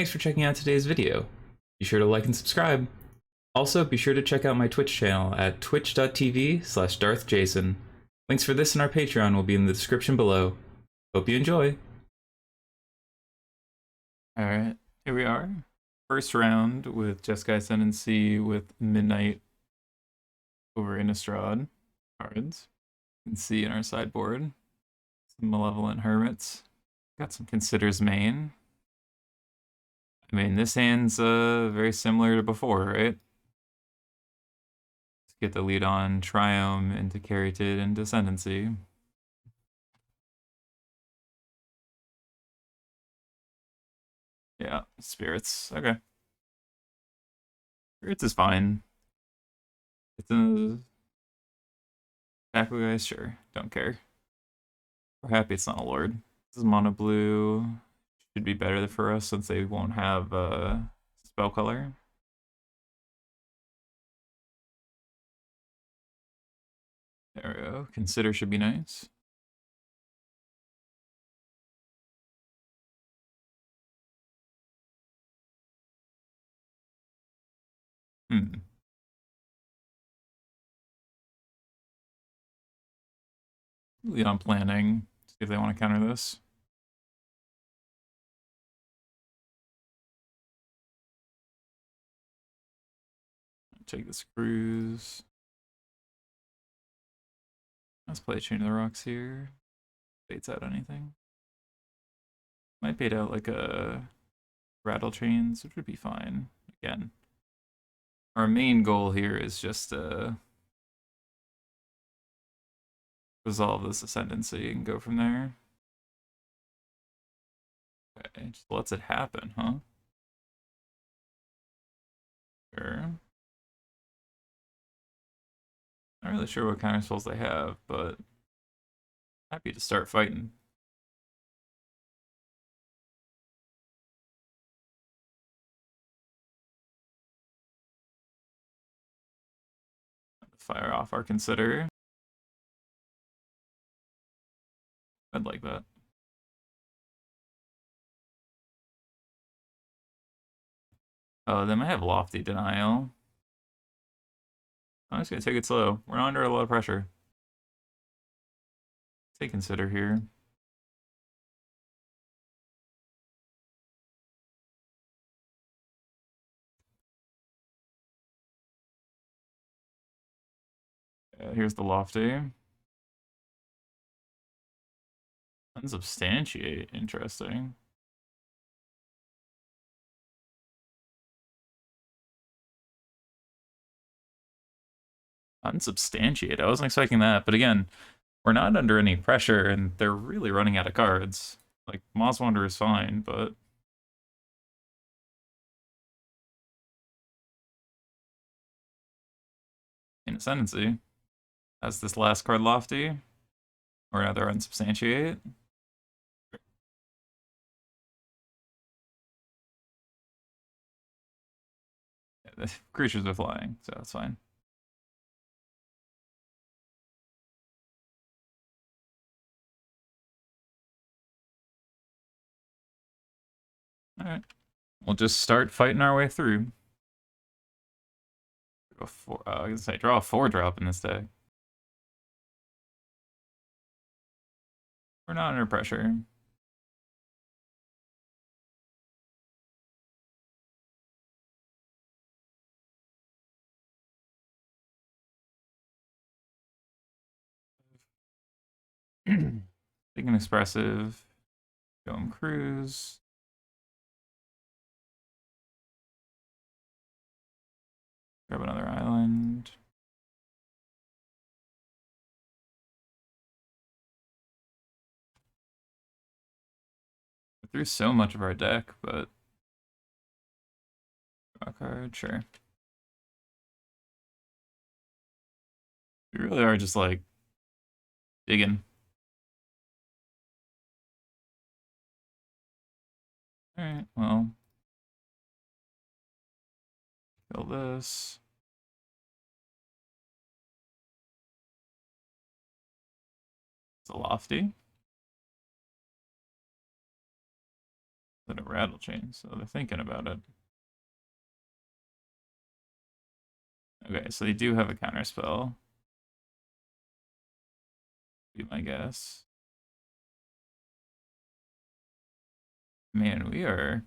thanks for checking out today's video. Be sure to like and subscribe. Also, be sure to check out my Twitch channel at twitch.tv/darthjacen. Links for this and our Patreon will be in the description below. Hope you enjoy. Alright, here we are. First round with Jeskai Ascendancy with Midnight over Innistrad cards. You can see in our sideboard some Malevolent Hermits. Got some Considers main. I mean, this hand's very similar to before, right? Let's get the lead on Triome into Caryatid and Ascendancy. Yeah, Spirits. Okay. Spirits is fine. It's a Backwood guys, sure. Don't care. We're happy it's not a Lord. This is mono blue. Should be better for us since they won't have spell color. There we go. Consider should be nice. Lead on planning. See if they want to counter this. Take this cruise. Let's play Chain of the Rocks here. Baits out anything. Might bait out like a Rattle Chains, which would be fine. Again, our main goal here is just to resolve this Ascendancy and go from there. Okay, just lets it happen, huh? Sure. Not really sure what counter spells they have, but happy to start fighting. Fire off our Consider. I'd like that. Oh, they might have Lofty Denial. I'm just gonna take it slow. We're not under a lot of pressure. Take Consider here. Here's the Lofty. Unsubstantiate, interesting. Unsubstantiate, I wasn't expecting that, but again, we're not under any pressure, and they're really running out of cards. Like, Moss Wander is fine, but... in Ascendancy, has this last card Lofty, or another Unsubstantiate. Yeah, the creatures are flying, so that's fine. Alright. We'll just start fighting our way through. I was gonna say, draw a 4-drop in this deck. We're not under pressure. Big and expressive. Dome Cruise. Grab another island. Through so much of our deck, but draw a card, sure. We really are just like digging. Alright, well. Kill this. It's a Lofty. Is it a rattle chain? So they're thinking about it. Okay, so they do have a counter spell. Be my guess. Man, we are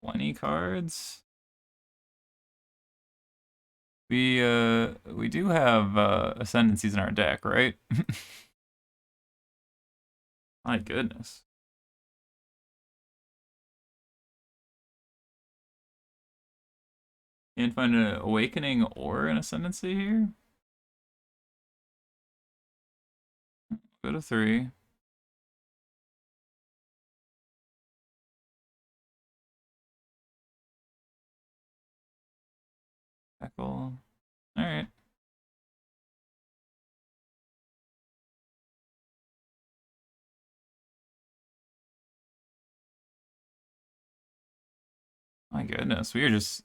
20 cards. We do have ascendancies in our deck, right? My goodness. Can't find an awakening or an ascendancy here. Go to 3. Tackle. Alright. My goodness, we are just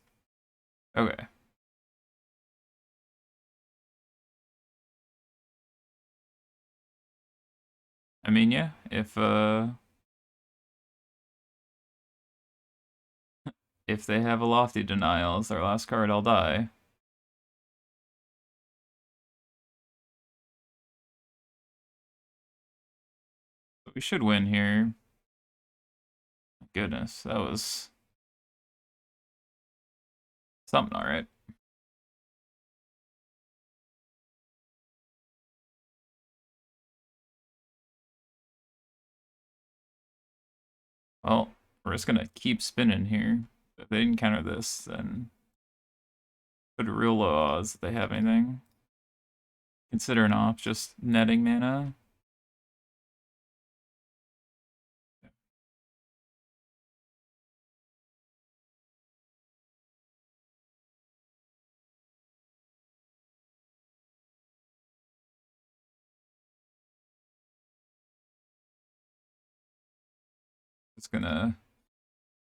okay. I mean, yeah, if they have a lofty denial as their last card, I'll die. But we should win here. Goodness, that was something, alright. Well, we're just gonna keep spinning here. If they didn't counter this, then put a real low odds that they have anything. Consider an off, just netting mana. It's gonna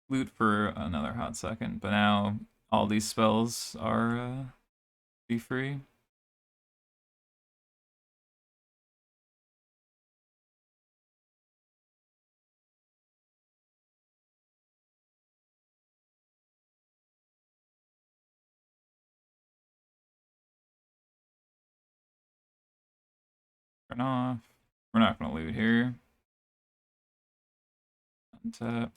loot for another hot second, but now all these spells are be free. Turn off. We're not gonna loot here. Untap.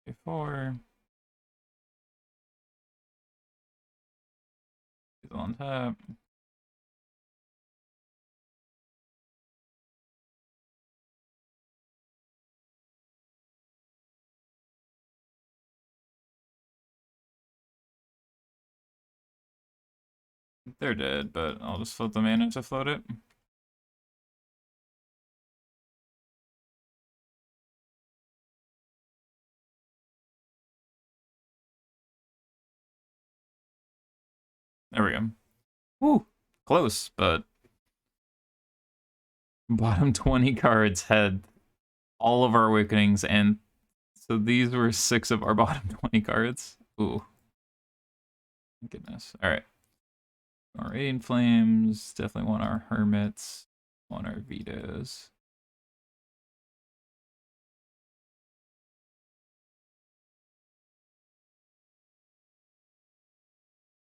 A4. Is on tap. They're dead, but I'll just float the mana to float it. There we go. Woo! Close, but bottom 20 cards had all of our awakenings, and so these were 6 of our bottom 20 cards. Ooh. Goodness. Alright. Our Radiant Flames. Definitely want our Hermits. Want our Vetoes.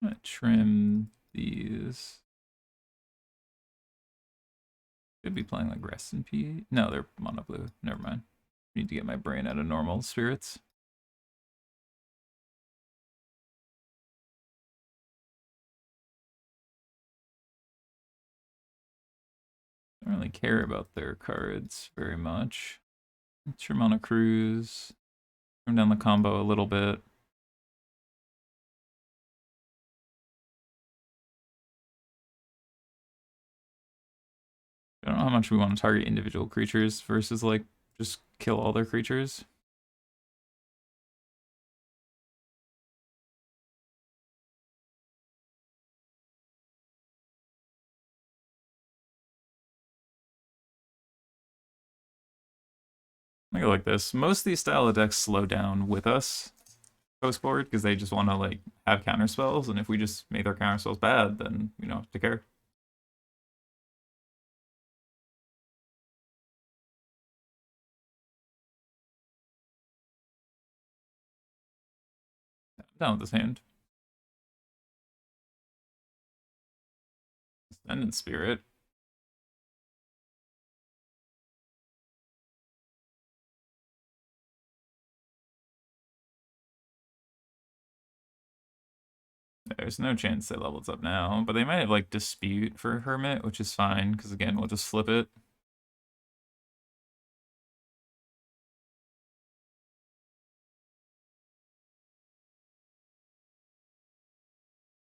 I'm gonna trim these. Could be playing like Rest in Peace. No, they're mono blue. Never mind. Need to get my brain out of normal spirits. Don't really care about their cards very much. Trim on a cruise. Trim down the combo a little bit. I don't know how much we want to target individual creatures versus like just kill all their creatures. I go like this. Most of these style of decks slow down with us post board because they just want to like have counter spells, and if we just make their counter spells bad, then we don't have to care. Down with this hand. Ascendant Spirit. There's no chance they levels up now, but they might have like Dispute for Hermit, which is fine, because again, we'll just flip it.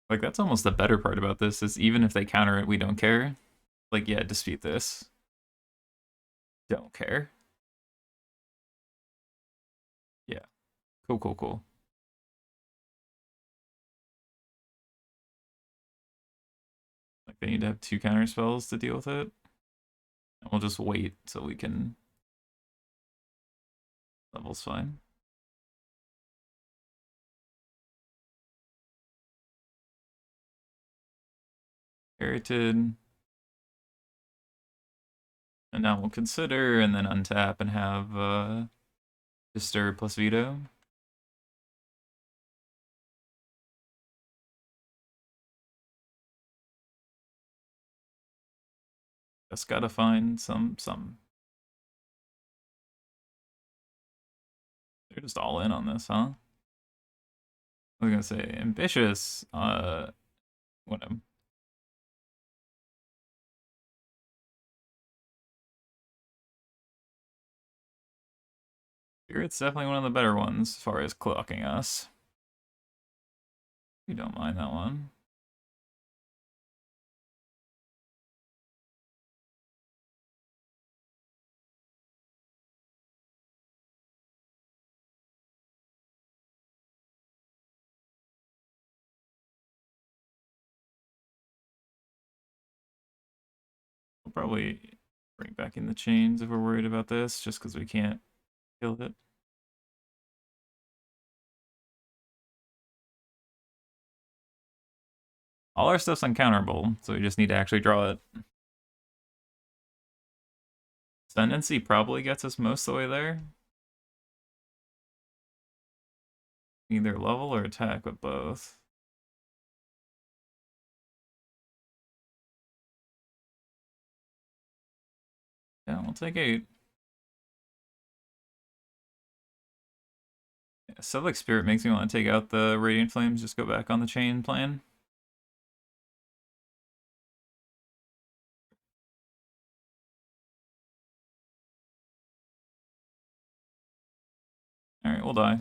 Like, that's almost the better part about this, is even if they counter it, we don't care. Like, yeah, dispute this. Don't care. Yeah. Cool, cool, cool. Like, they need to have 2 counter spells to deal with it. And we'll just wait so we can... Level's fine. Herited. And now we'll consider, and then untap and have Disturb plus Veto. Just gotta find some. They're just all in on this, huh? I was gonna say ambitious. Whatever. Spirit's definitely one of the better ones as far as clocking us. You don't mind that one. We'll probably bring back in the chains if we're worried about this, just because we can't kill it. All our stuff's uncounterable, so we just need to actually draw it. Ascendancy probably gets us most of the way there. Either level or attack, but both. Yeah, we'll take 8. Yeah, Civic Spirit makes me want to take out the Radiant Flames, just go back on the chain plan. Alright, we'll die.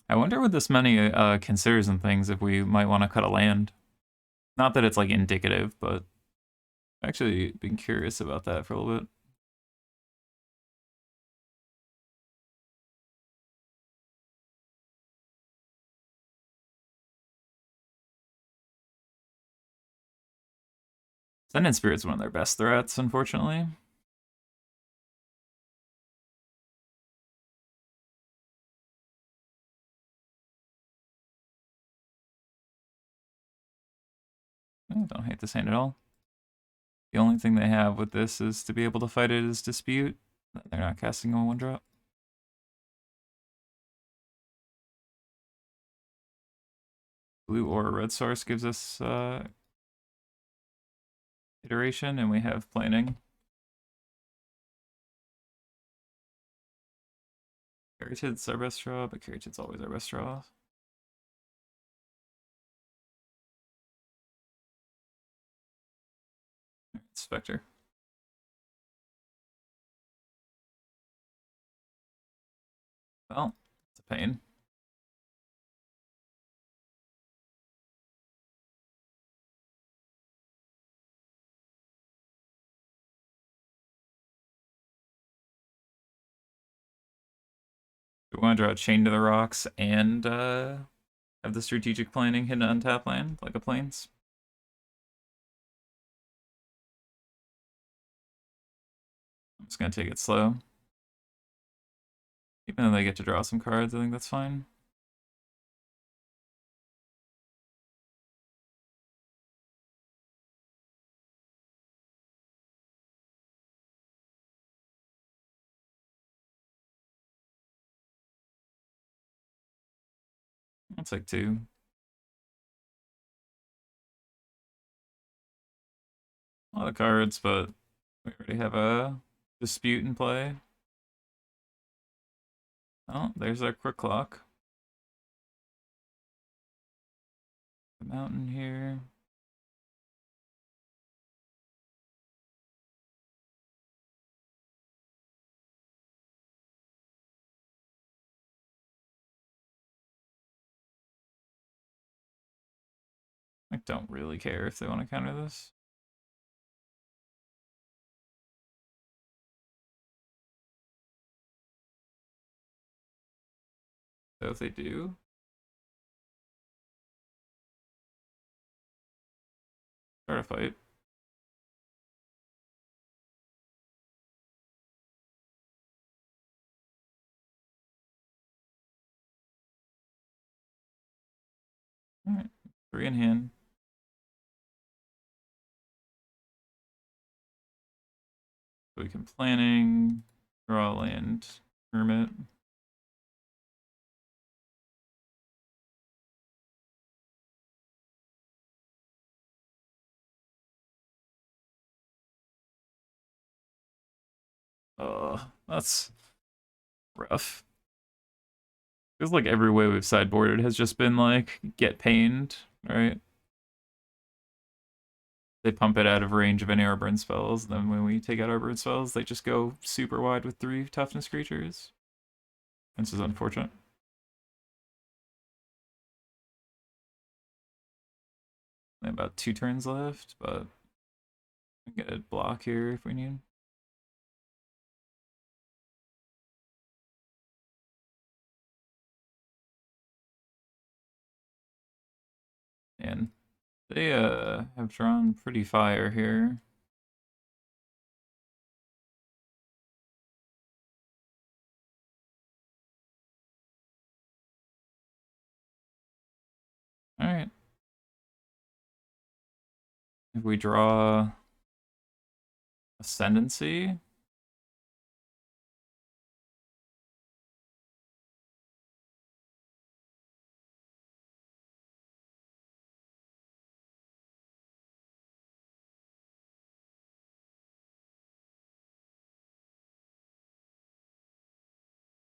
I wonder with this many considers and things if we might want to cut a land. Not that it's like indicative, but I've actually been curious about that for a little bit. Ascendant Spirit's one of their best threats, unfortunately. I don't hate this hand at all. The only thing they have with this is to be able to fight it as Dispute. They're not casting a 1-drop. Blue or a red source gives us iteration, and we have planning. Caryatid's our best draw, but Caryatid's always our best draw. Spectre. Well, it's a pain. We want to draw a Chain to the Rocks and have the strategic planning hidden untap land, like a Plains. I'm just going to take it slow. Even though they get to draw some cards, I think that's fine. I'll take 2. A lot of cards, but we already have a dispute in play. Oh, there's our quick clock. The mountain here. I don't really care if they want to counter this. So if they do, start a fight. Alright, 3 in hand. So we can planning, draw land, hermit. Oh, that's rough. Feels like every way we've sideboarded has just been like, get pained, right? They pump it out of range of any Arbor spells, then when we take out Arbor spells, they just go super wide with 3 toughness creatures. This is unfortunate. They have about 2 turns left, but we can get a block here if we need. And they have drawn pretty fire here. Alright. If we draw Ascendancy,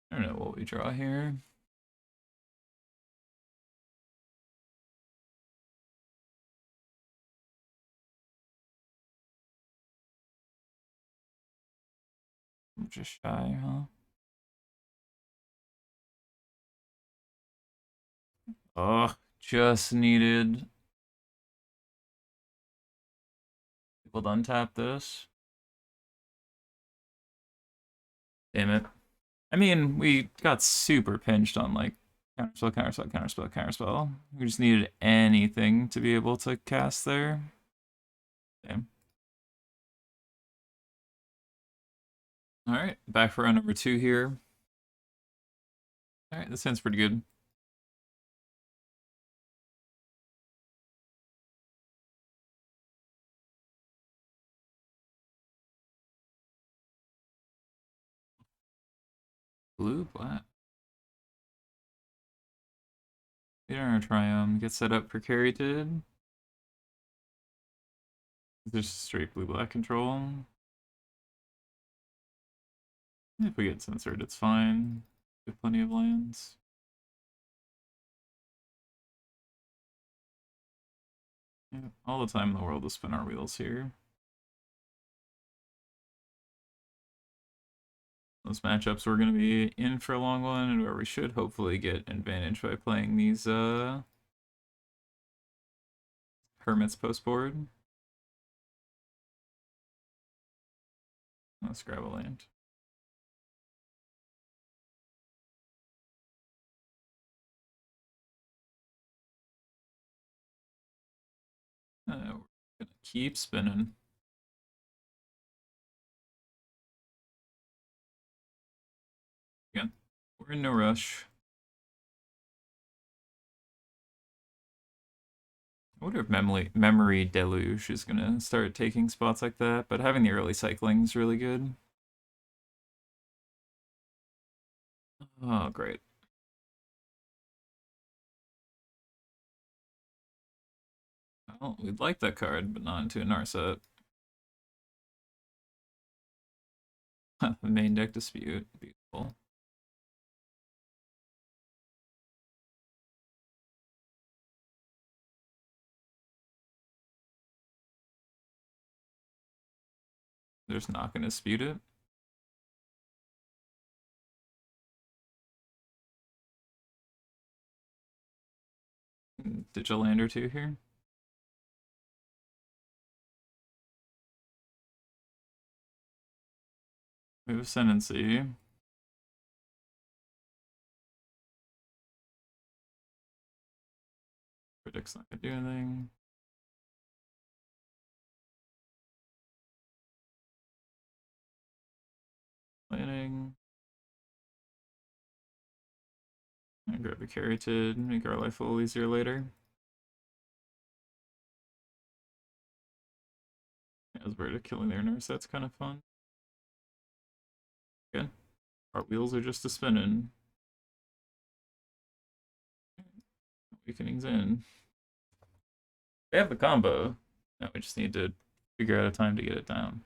I don't know what we draw here. I'm just shy, huh? Oh, just needed people to untap this. Damn it. I mean, we got super pinched on like counterspell, counterspell, counterspell, counterspell. We just needed anything to be able to cast there. Damn. Alright, back for round number 2 here. Alright, this sounds pretty good. Blue, black. We are gonna try get set up for carried. There's straight blue-black control. If we get censored, it's fine. We have plenty of lands. Yeah, all the time in the world to spin our wheels here. Those matchups we're going to be in for a long one, and where we should hopefully get advantage by playing these Hermits post board. Let's grab a land. keep spinning. Again, we're in no rush. I wonder if memory deluge is gonna start taking spots like that, but having the early cycling is really good. Oh, great. Well, we'd like that card, but not into an Narset. The main deck dispute. Beautiful. They're just not gonna dispute it. Digital land or two here. We have Ascendancy. Predict's not gonna do anything. Planning. I grab a Carotid, make our life a little easier later. As bird of killing their nurse, that's kind of fun. Good. Our wheels are just a spinning. Awakening's in. They have the combo. Now we just need to figure out a time to get it down.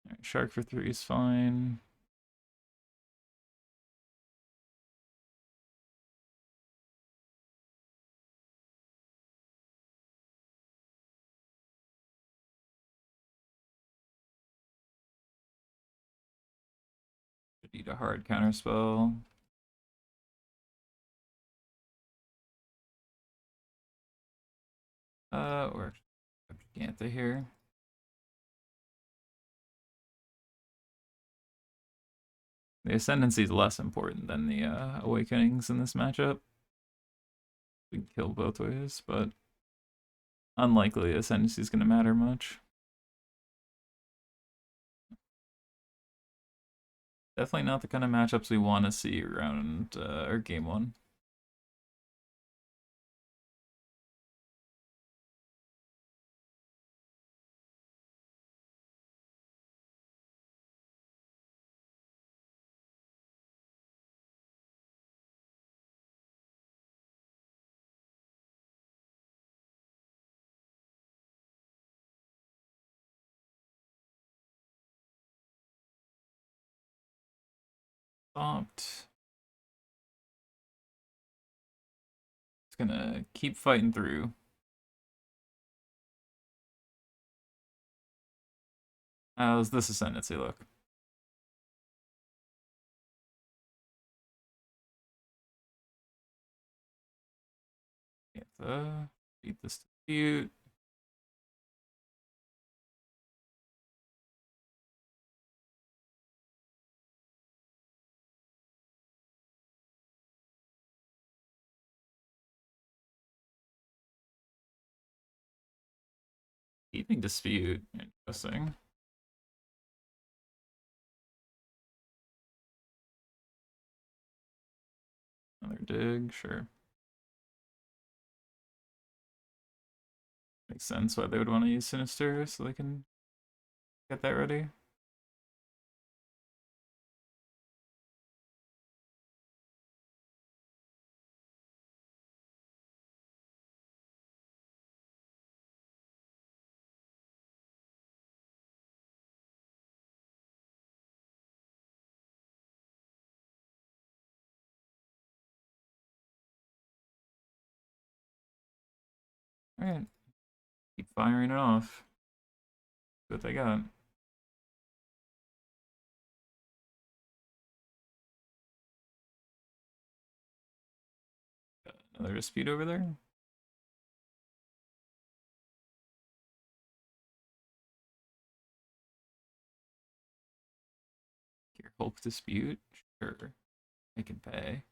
Alright, Shark for 3 is fine. Need a hard counterspell. Or Gigantha here. The Ascendancy is less important than the Awakenings in this matchup. We can kill both ways, but unlikely Ascendancy is going to matter much. Definitely not the kind of matchups we want to see around our game 1. Stopped. It's gonna keep fighting through. How's this Ascendancy look? Beat this dispute. Keeping dispute. Interesting. Another dig, sure. Makes sense why they would want to use Sinister so they can get that ready. Alright. Keep firing it off. See what they got. Got another dispute over there. Your Hulk dispute? Sure. I can pay.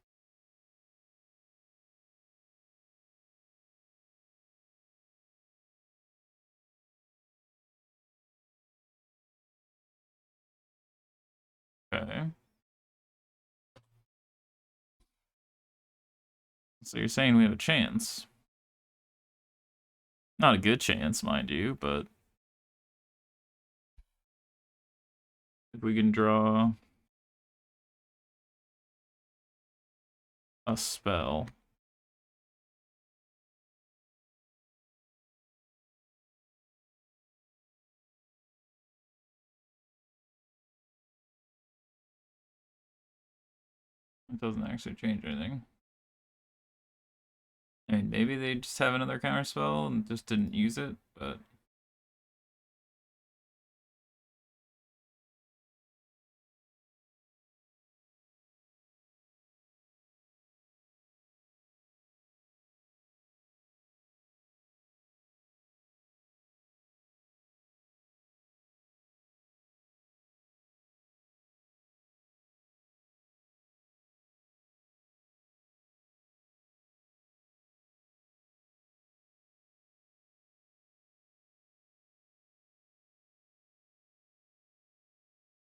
Okay. So you're saying we have a chance. Not a good chance, mind you, but if we can draw a spell. It doesn't actually change anything. I mean, maybe they just have another counterspell and just didn't use it, but...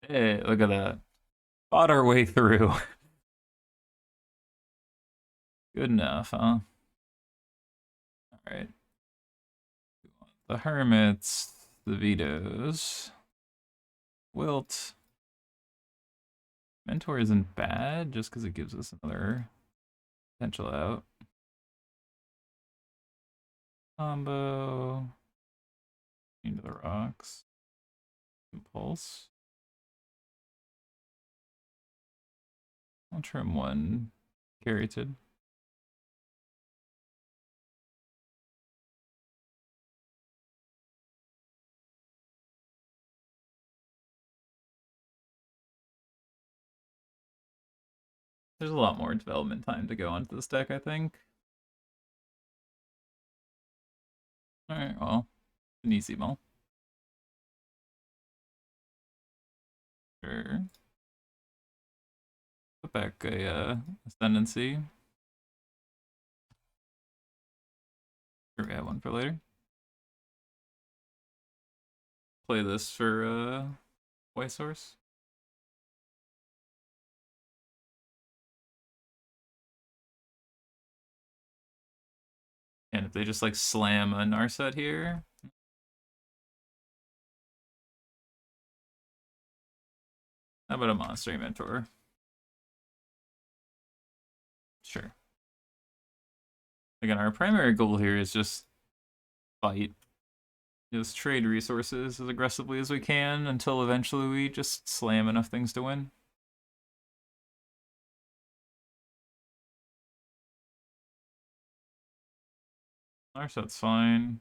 Hey, look at that. Fought our way through. Good enough, huh? Alright. The Hermits, the Vetoes. Wilt. Mentor isn't bad, just because it gives us another potential out. Combo. Into the rocks. Impulse. I'll trim one. Carroted. There's a lot more development time to go onto this deck, I think. Alright, well, an easy mull. Sure. Put back a Ascendancy. Sure, we have one for later. Play this for White Source. And if they just like slam a Narset here. How about a Monster Mentor? Sure. Again, our primary goal here is just fight. Just trade resources as aggressively as we can until eventually we just slam enough things to win. Narset's fine.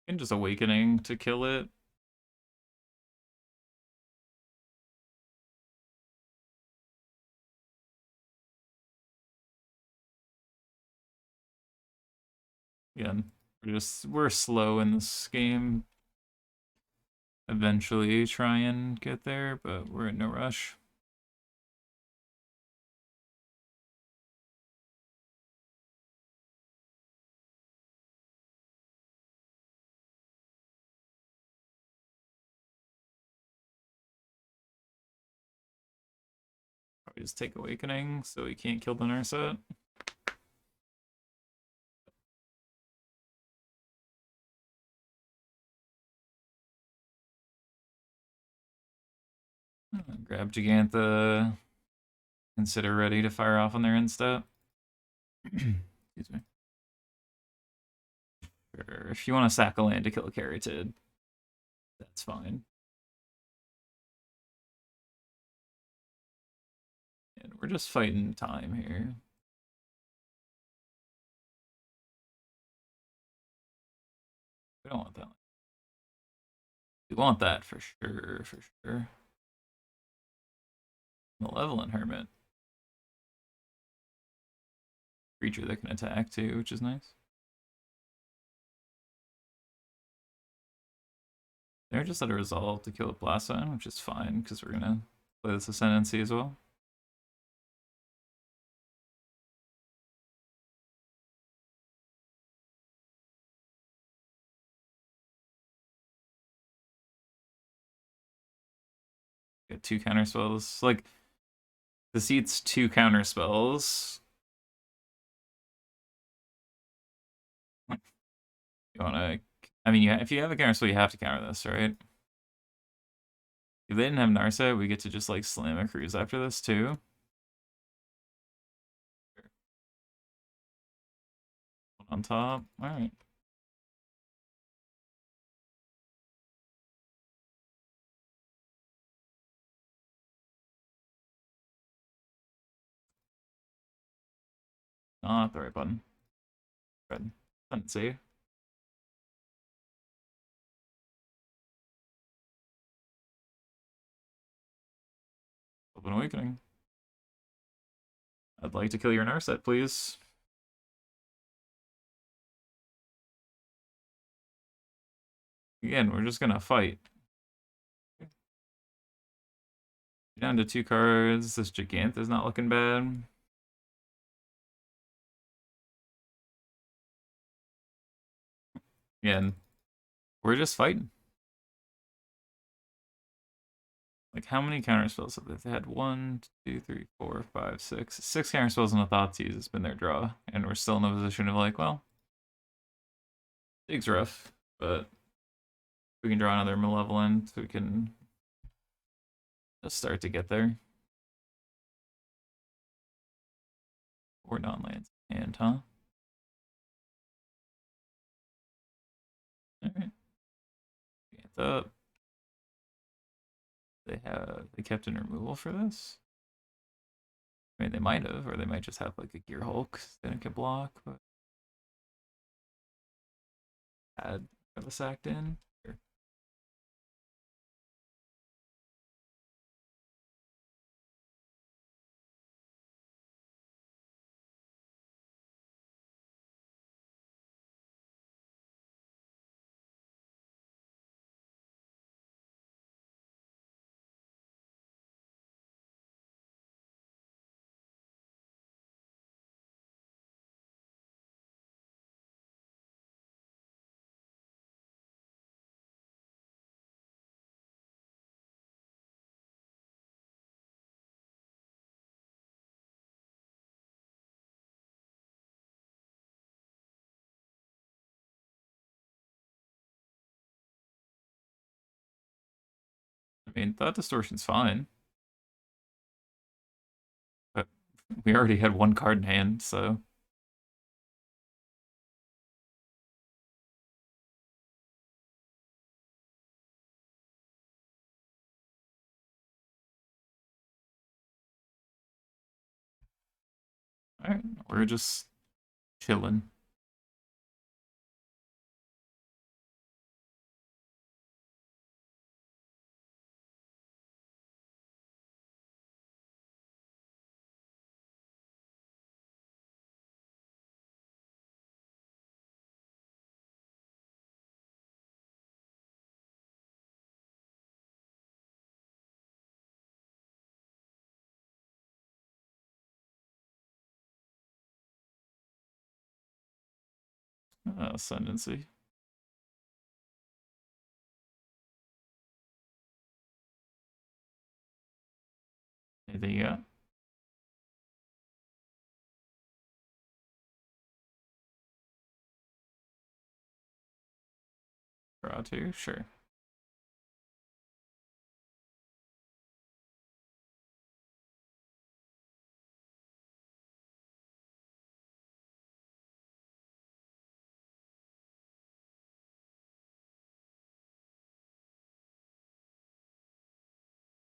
And just Awakening to kill it. Again, we're slow in this game. Eventually try and get there, but we're in no rush. Probably just take Awakening so he can't kill the Narset. Grab Gigantha. Consider ready to fire off on their end step. Excuse me. Sure. If you want to sack a land to kill a Carroted, that's fine. And we're just fighting time here. We don't want that. We want that for sure, for sure. Malevolent Hermit. Creature that can attack too, which is nice. They're just at a resolve to kill a Blast Zone, which is fine, because we're gonna play this Ascendancy as well. get 2 counter spells. Like, this eats 2 counter spells. You wanna... I mean, if you have a counter spell, you have to counter this, right? If they didn't have Narset, we get to just, like, slam a cruise after this, too. On top. Alright. Not the right button. Red. Didn't see. Open Awakening. I'd like to kill your Narset, please. Again, we're just gonna fight. Down to 2 cards. This Gigant is not looking bad. Again, we're just fighting. Like, how many counter spells have they had? 1, 2, 3, 4, 5, 6. 6 counter spells and a Thoughtseize has been their draw. And we're still in a position of like, well, Dig's rough, but we can draw another Malevolent. We can just start to get there. Or non-lands and, huh? Alright. Hands up. They kept in removal for this? I mean, they might have, or they might just have like a Gear Hulk that it can block, but add the sacked in. Here. I mean, Thought Distortion's fine. But we already had 1 card in hand, so... Alright, we're just chilling. Ascendancy. Anything you got? Draw 2? Sure.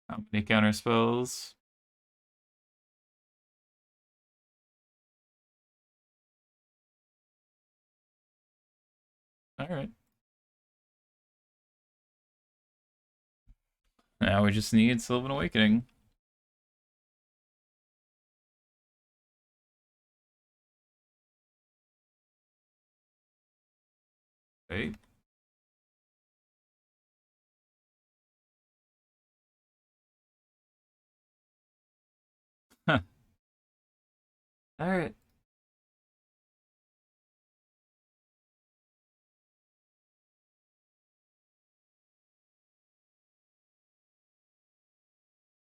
How many counter spells? Alright. Now we just need Sylvan Awakening. Wait. Huh. Alright.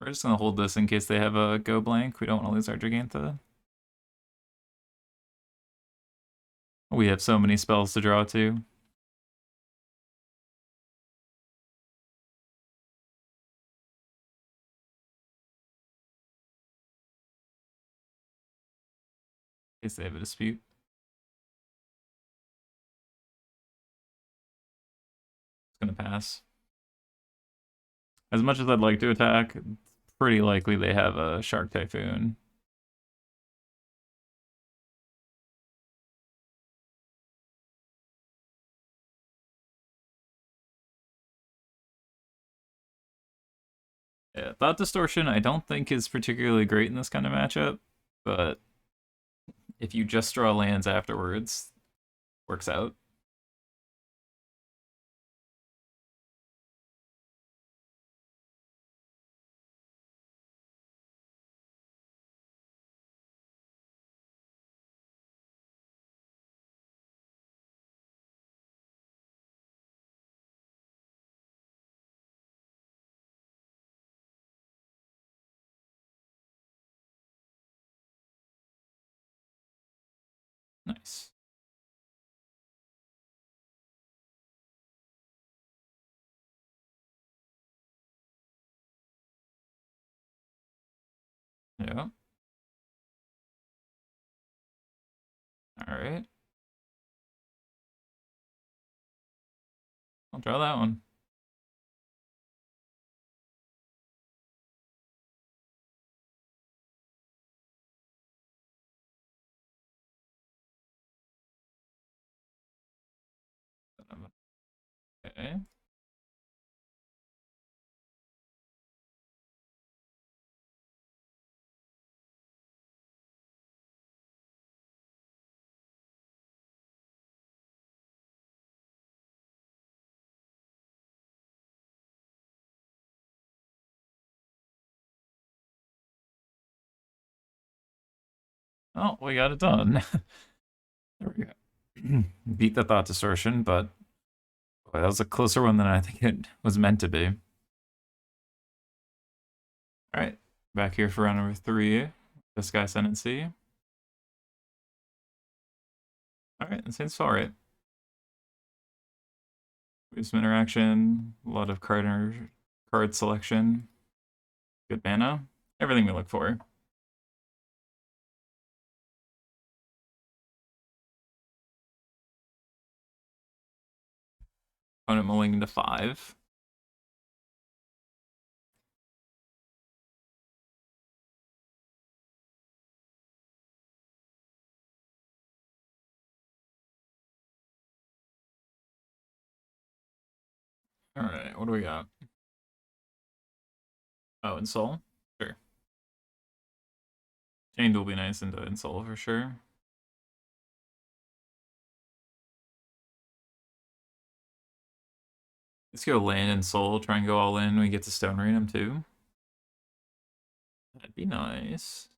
We're just gonna hold this in case they have a go blank. We don't want to lose our Giganta. We have so many spells to draw to. In case they have a dispute. It's gonna pass. As much as I'd like to attack, pretty likely they have a Shark Typhoon. Yeah, Thought Distortion I don't think is particularly great in this kind of matchup, but if you just draw lands afterwards, works out. Nice. Yeah. All right. I'll draw that one. Okay. Oh, we got it done. There we go. Beat the Thought Distortion, but boy, that was a closer one than I think it was meant to be. All right, back here for round number 3. Jeskai Ascendancy. All right, that seems all right. We have some interaction, a lot of card selection, good mana, everything we look for. Opponent mulling to 5. All right, what do we got? Oh, Insole? Sure. Chained will be nice into Insole for sure. Let's go land and soul, try and go all in. We get to Stone Rain him too. That'd be nice.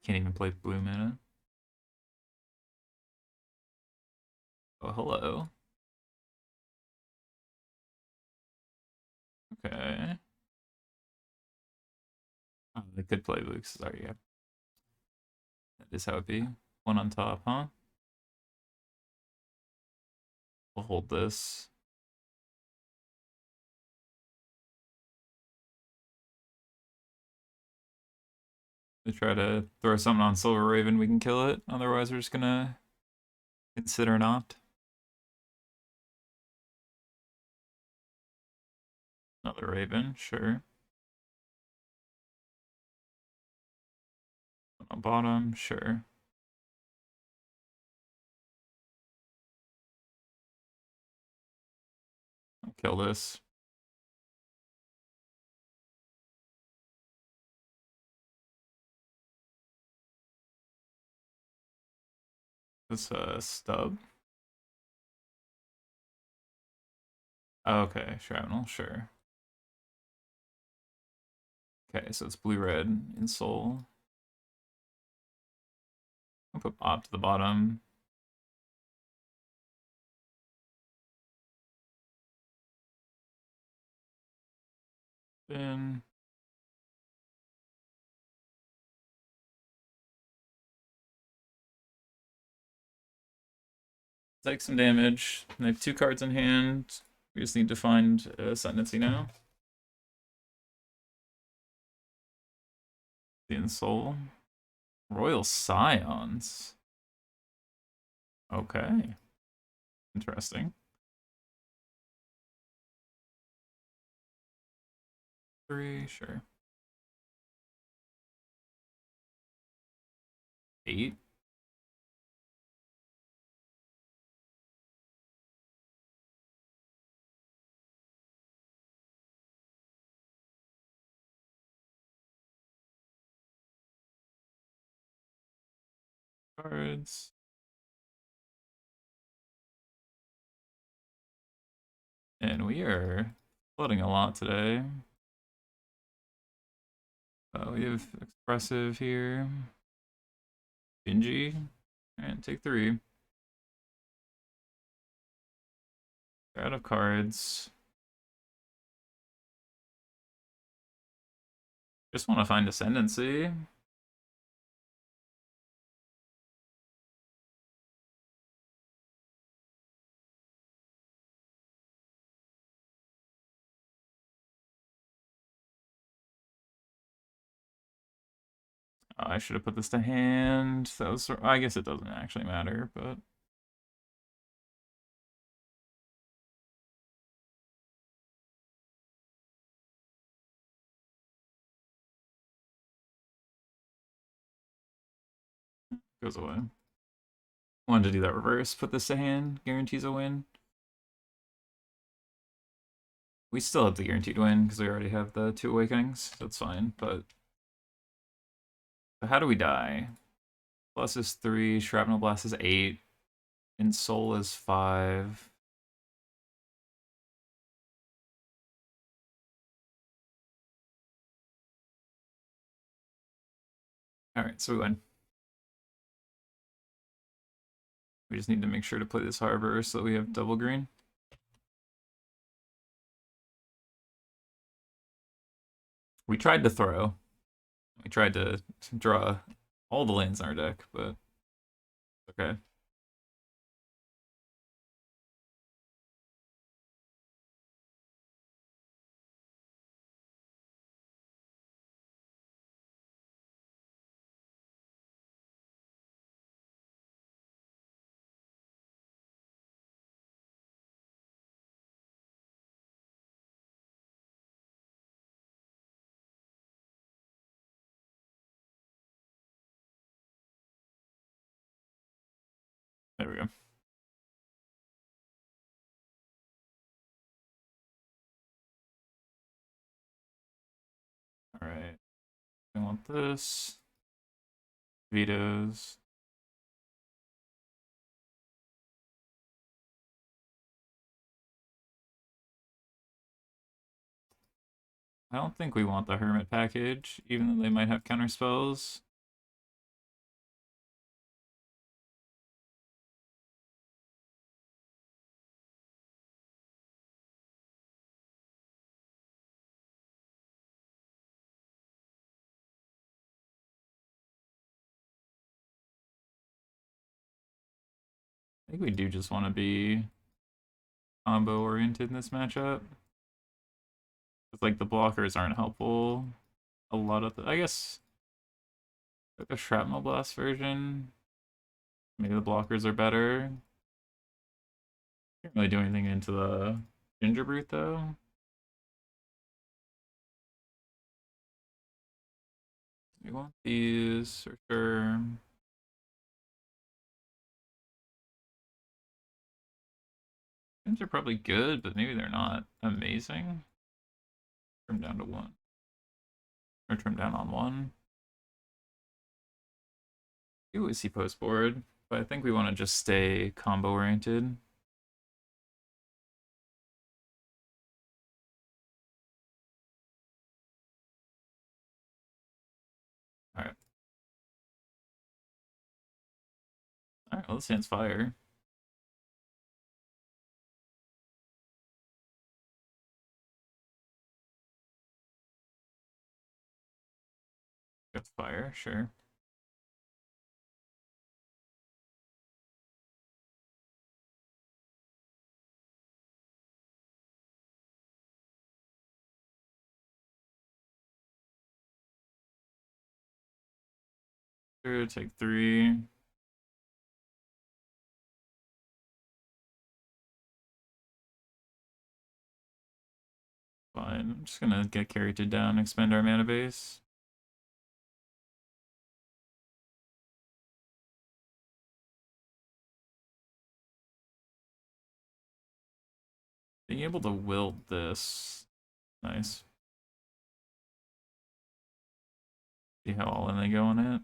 Can't even play blue mana. Oh, hello. Okay. Oh, they could play blue because already have. That is how it be. One on top, huh? We'll hold this. They try to throw something on Silver Raven, we can kill it. Otherwise, we're just gonna consider not. Another Raven, sure. On bottom, sure. I'll kill this. This stub. Okay, Shrapnel, sure. Okay, so it's blue-red in Soul. I'll put Bob to the bottom. in. Take some damage. I have 2 cards in hand. We just need to find Ascendancy now. The Soul. Royal Scions. Okay. Interesting. 3, sure. 8. Cards. And we are floating a lot today. We have Expressive here. Bingy. And take 3. They're out of cards. Just want to find Ascendancy. I should have put this to hand. That was, I guess it doesn't actually matter, but goes away. Wanted to do that reverse. Put this to hand. Guarantees a win. We still have the guaranteed win because we already have the 2 awakenings, so it's fine. But so how do we die? Plus is 3, Shrapnel Blast is 8, and Soul is 5. Alright, so we win. We just need to make sure to play this Harbor so that we have double green. We tried to throw. We tried to draw all the lands in our deck, but okay. There we go. Alright. I want this. Vetoes. I don't think we want the Hermit package, even though they might have counter spells. I think we do just want to be combo oriented in this matchup. It's like the blockers aren't helpful. A lot of I guess like a Shrapnel Blast version. Maybe the blockers are better. Can't really do anything into the Ginger Brute though. We want these for sure. These are probably good, but maybe they're not amazing. Trim down to 1. Or trim down on 1. We always see post board, but I think we want to just stay combo oriented. Alright. Alright, well, this hand's fire. That's fire, sure. Sure, take 3. Fine. I'm just gonna get character down, expend our mana base. Being able to wield this. Nice. See how all in they go on it.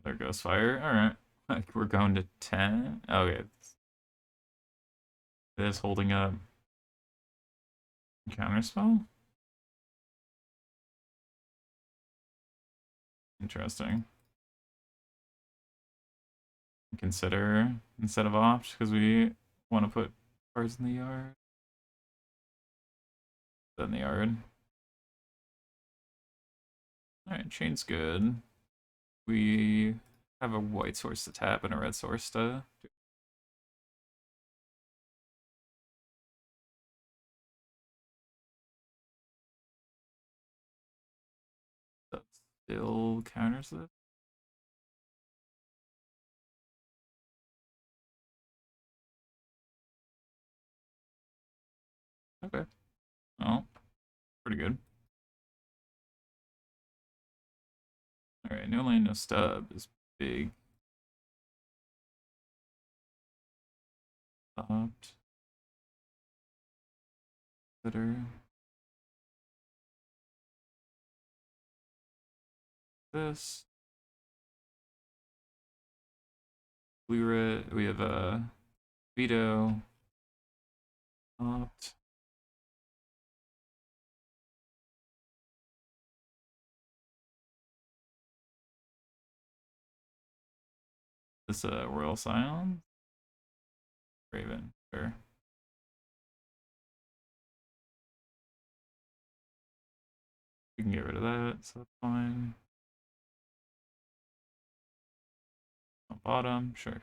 There goes fire. Alright. Like we're going to 10. Okay. This holding up. Counterspell? Interesting. Consider instead of opt because we want to put cards in the yard. In the yard. Alright, chain's good. We have a white source to tap and a red source to do. That still counters this. Okay. Oh, pretty good. Alright, no lane, no stub is big. Opt. Consider. This. We have a veto. Opt. This Royal Scion. Raven, sure. We can get rid of that, so that's fine. On bottom, sure.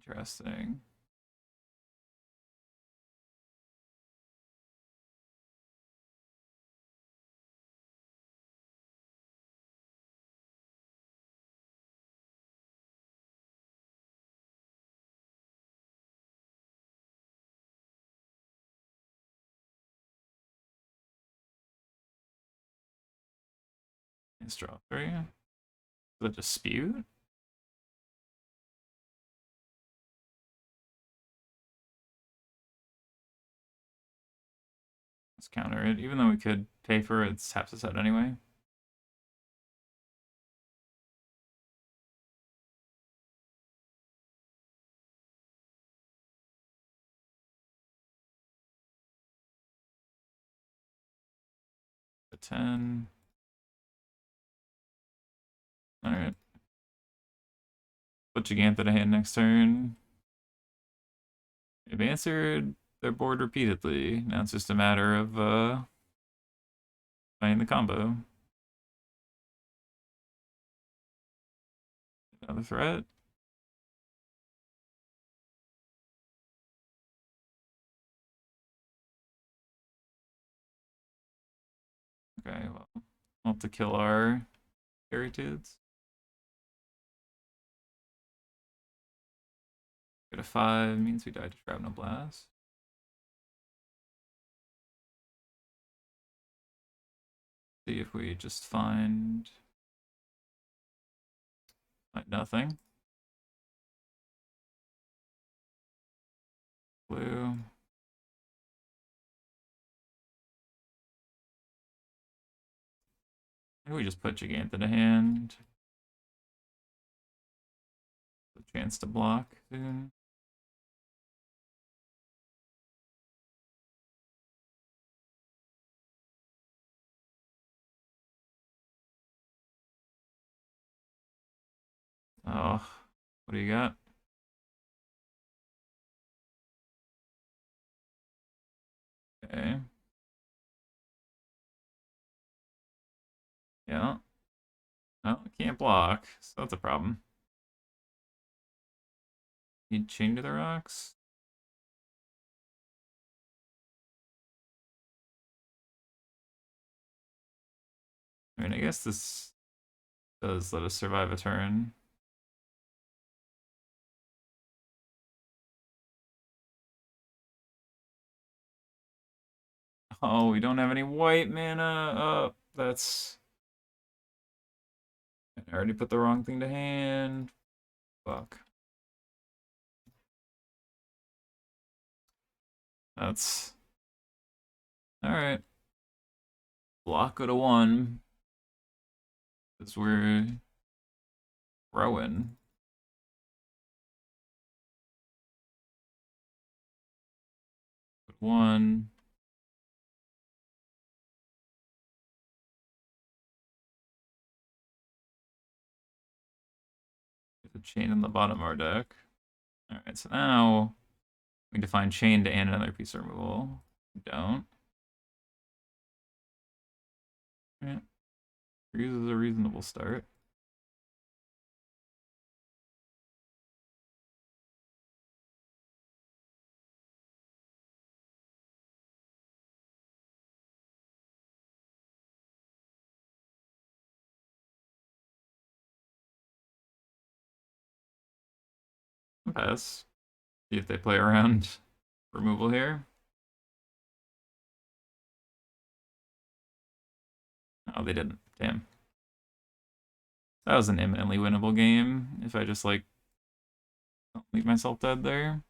Interesting. Let's draw 3. The dispute? Let's counter it, even though we could pay for it, it taps us out anyway. A 10. Alright. Put Gigantha to hand next turn. They've answered their board repeatedly. Now it's just a matter of playing the combo. Another threat. Okay, well, we'll have to kill our Heritudes. Get a 5 means we died to Shrapnel Blast. See if we just find nothing. Blue. Maybe we just put Gigantha to hand. A chance to block soon. Oh, what do you got? Okay. Yeah. Oh, can't block, so that's a problem. Need chain to the rocks? I mean, I guess this does let us survive a turn. Oh, we don't have any white mana. Oh, that's... I already put the wrong thing to hand. Fuck. That's... Alright. Block it a 1. Because we're growing. Put 1. Get the chain in the bottom of our deck. Alright, so now we define chain to and another piece of removal. Don't. Alright. Freeze is a reasonable start. Pass. See if they play around removal here. Oh, they didn't. Damn. That was an imminently winnable game if I just, like, don't leave myself dead there.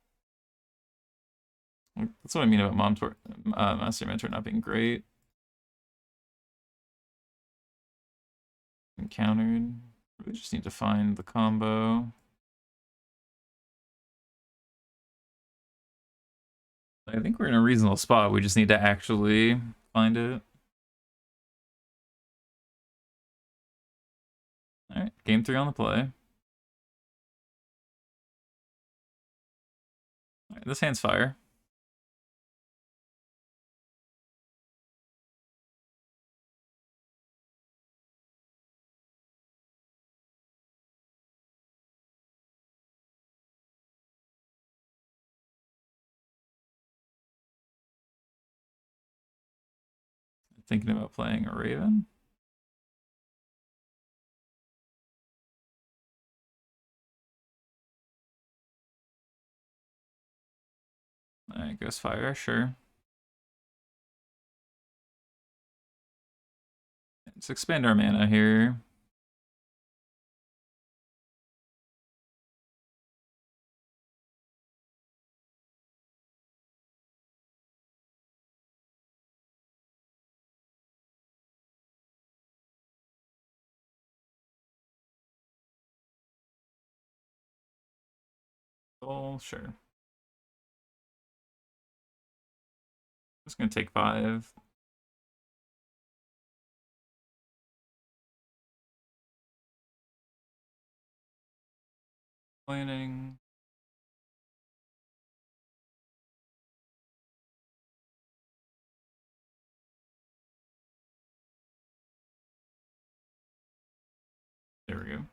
That's what I mean about Master Mentor not being great. Encountered. We just need to find the combo. I think we're in a reasonable spot. We just need to actually find it. Alright, game 3 on the play. Alright, this hand's fire. Thinking about playing a Raven. Alright, Ghost Fire, sure. Let's expand our mana here. Oh, sure. Just gonna take 5. Planning. There we go.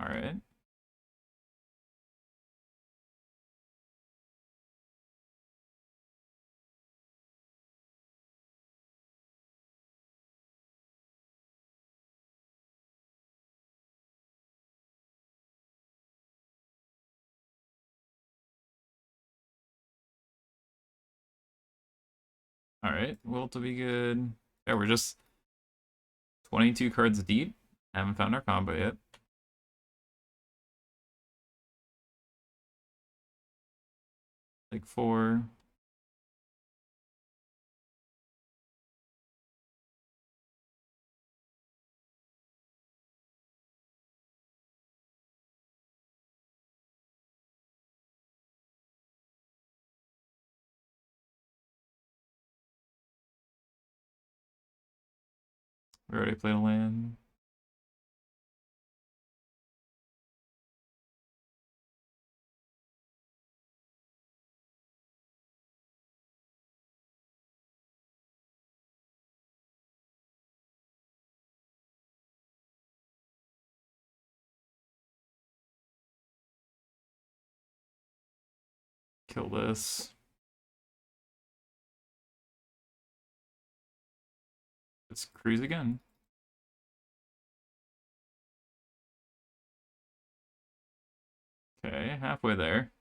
Alright. Alright, will to be good. Yeah, we're just 22 cards deep. Haven't found our combo yet. Like 4. We already played a land. Kill this. Let's cruise again. Okay, halfway there.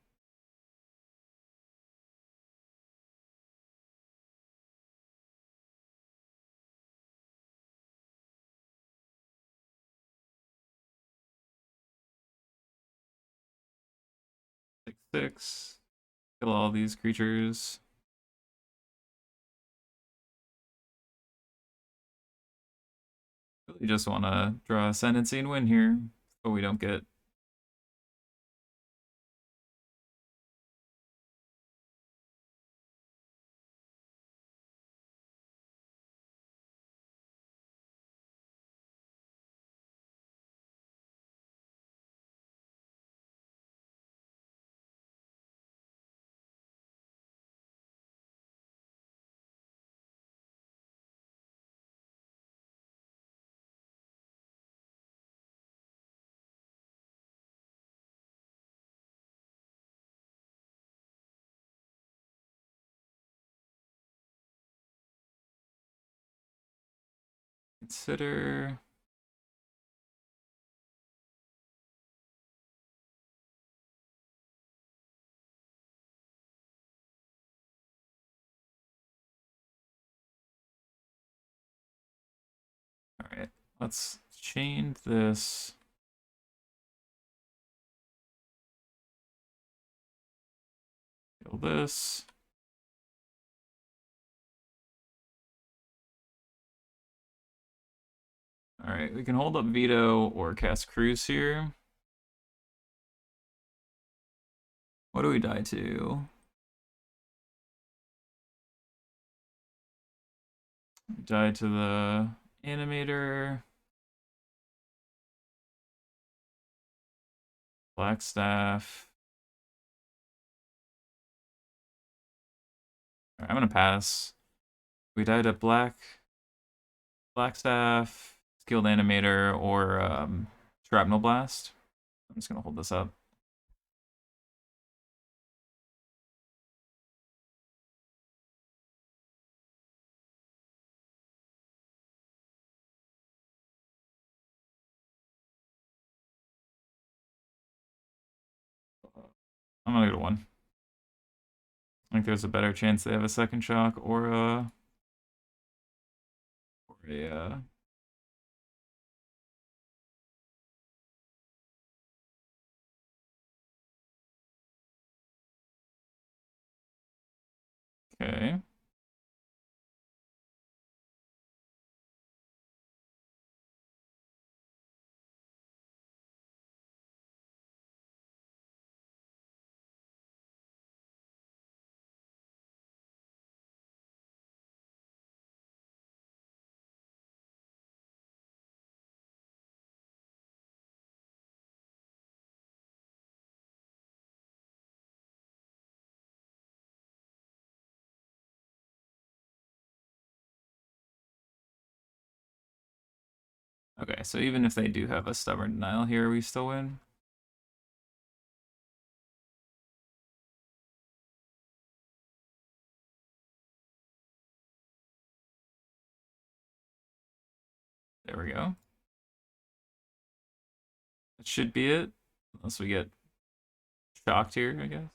Six, six. Kill all these creatures. Really just want to draw Ascendancy and win here, but we don't get. Consider. Alright, let's chain this. Kill this. Alright, we can hold up Veto or cast Cruise here. What do we die to? We die to the Animator. Blackstaff. Right, I'm gonna pass. We die to Blackstaff, Skilled Animator, or Shrapnel Blast. I'm just gonna hold this up. I'm gonna go to 1. I think there's a better chance they have a second shock or a okay. Okay, so even if they do have a stubborn denial here, we still win. There we go. That should be it. Unless we get shocked here, I guess.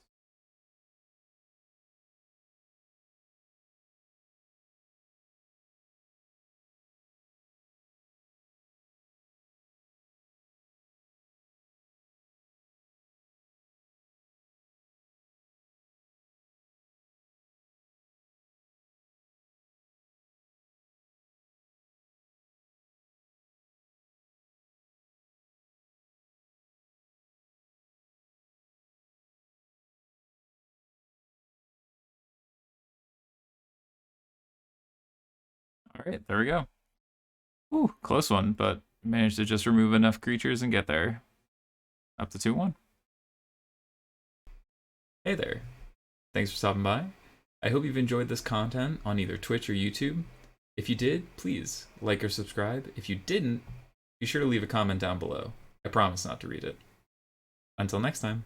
All right, there we go. Ooh, close one, but managed to just remove enough creatures and get there. Up to 2-1. Hey there. Thanks for stopping by. I hope you've enjoyed this content on either Twitch or YouTube. If you did, please like or subscribe. If you didn't, be sure to leave a comment down below. I promise not to read it. Until next time.